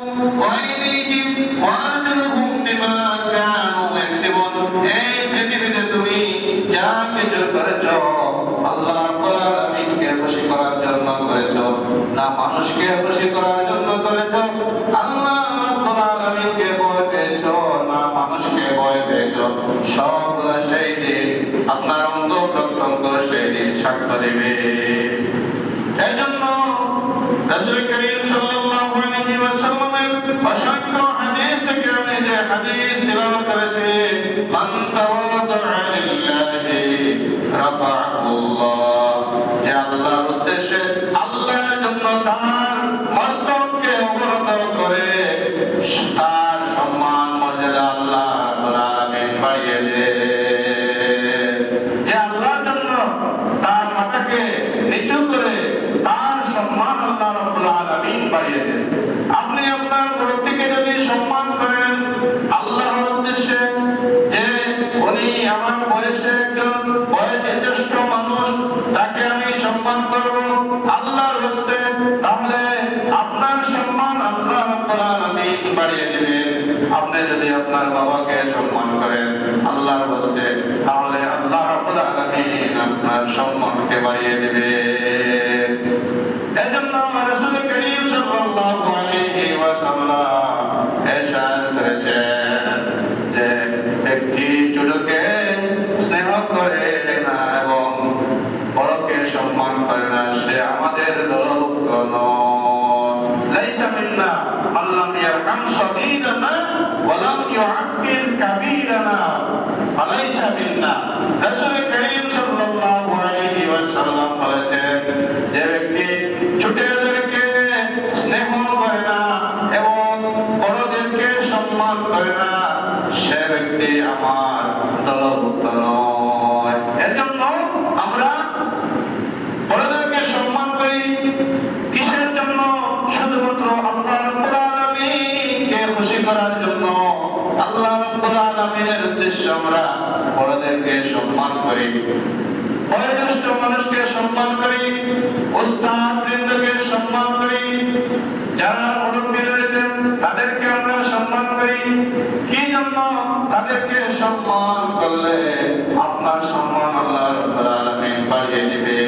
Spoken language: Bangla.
وأيديهم وأرجلهم بما كانوا يكسبون এই পৃথিবীতে তুমি যা কিছু করেছো আল্লাহ রাব্বুল আলামিনকে খুশি করার জন্য করেছো না মানুষকে খুশি করার জন্য করেছো আল্লাহ রাব্বুল আলামিনকে ভয় পেয়েছো না মানুষকে ভয় পেয়েছো সবগুলো সেই দিন আপনার অঙ্গ প্রত্যঙ্গ সেই দিন সাক্ষ্য দেবে এজন্য রাসূল করিম সাল্লাল্লাহু আলাইহি ওয়াসাল্লামের অসংখ্য হাদিস থেকে আমি যে হাদিস তিলাওয়াত করেছি মান তাওয়াদা লিল্লাহি রাফাআহুল্লাহ যে আল্লাহর উদ্দেশ্যে আল্লাহর জন্য তার মস্তককে অবনত করে তার সম্মান মর্যাদা আল্লাহ রাব্বুল আলামিন বাড়িয়ে দেয় যে আল্লাহর জন্য তার মাথাকে নিচু করে তার সম্মান আল্লাহ রাব্বুল আলামিন বাড়িয়ে দেন আপনি আপনার মুরব্বিকে যদি সম্মান করেন আল্লাহর উদ্দেশ্যে যে উনি আমার বয়সে একজন বয়োজ্যেষ্ঠ মানুষ তাকে আমি সম্মান করব আল্লাহর রাস্তে তাহলে আপনার সম্মান আল্লাহ রাব্বুল আলামিন বাড়িয়ে দিবেন আপনি যদি আপনার বাবাকে সম্মান করেন আল্লাহর রাস্তে তাহলে আল্লাহ রাব্বুল আলামিন আপনার সম্মানকে বাড়িয়ে দিবেন এজন্য রাসূল করিম সাল্লাল্লাহু আলাইহি ওয়াসাল্লাম ইরশাদ করেছেন যে ব্যক্তি ছোটকে স্নেহ করে না এবং বড়কে সম্মান করে না সে আমাদের দলভুক্ত নয় লাইসা মিন্না মান লাম ইয়ারহাম সাগীরানা ওয়া লাম ইউআক্কির কাবীরানা ফালাইসা মিন্না রাসূল করিম সাল্লাল্লাহু আলাইহি ওয়াসাল্লাম বলেছেন যে ব্যক্তি ছোটদেরকে স্নেহ করে না এবং বড়দেরকে সম্মান করে না সে ব্যক্তি আমার দলভুক্ত নয় এজন্য আমরা বড়দেরকে সম্মান করি কিসের জন্য শুধুমাত্র আল্লাহ রাব্বুল আলামিনকে খুশি করার জন্য আল্লাহ রাব্বুল আলামিনের উদ্দেশ্যে আমরা বড়দেরকে সম্মান করি বয়োজ্যেষ্ঠ মানুষকে সম্মান করি উস্তাদ বৃন্দকে সম্মান করি যারা মুরব্বী রয়েছেন তাদেরকে আমরা সম্মান করি কি জন্য তাদেরকে সম্মান করলে আপনার সম্মান আল্লাহ রাব্বুল আলামিন বাড়িয়ে দিবে